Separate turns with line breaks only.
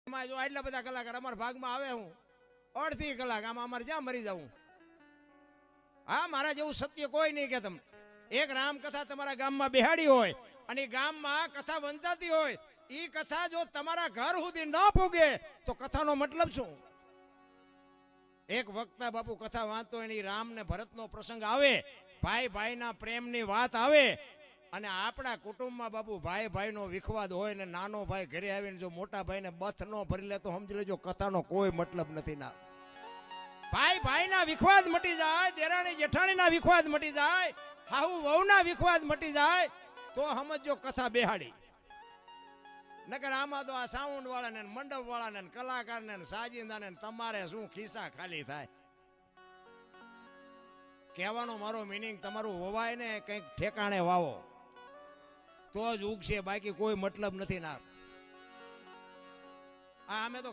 જો આટલા બધા કલાકાર અમારા ભાગમાં આવે હું અડધી કલાક આમાં અમારે જ્યાં મરી જવું. હા, મારા જેવું સત્ય કોઈ નહીં કે તમે એક રામકથા તમારા ગામમાં બેહાડી હોય અને ગામમાં કથા વંચાતી હોય, એ કથા જો તમારા ઘર સુધી ન પૂગે તો કથાનો મતલબ શું? એક વક્તા બાપુ કથા વાંચતો એની રામ ને ભરતનો પ્રસંગ આવે, ભાઈ ભાઈના પ્રેમની વાત આવે, અને આપણા કુટુંબમાં બાપુ ભાઈ ભાઈનો વિખવાદ હોય ને નાનો ભાઈ ઘરે આવીને જો મોટા ભાઈને બથ ન ભરી લે તો સમજી લેજો કથાનો કોઈ મતલબ નથી. ના, ભાઈ ભાઈના વિખવાદ મટી જાય, દેરાણી જેઠાણીના વિખવાદ મટી જાય, હાહુ વહુના વિખવાદ મટી જાય તો સમજો કથા બેહાડી. નકર આમાં તો આ સાઉન્ડ વાળાને મંડપ વાળાને કલાકારને સાજિંદાને તમારે શું ખિસ્સા ખાલી થાય. કહેવાનો મારો મિનિંગ તમારું વવાય ને કંઈક ઠેકાણે વાવો તો જ ઉગશે, બાકી કોઈ મતલબ નથી. ના, આ અમે તો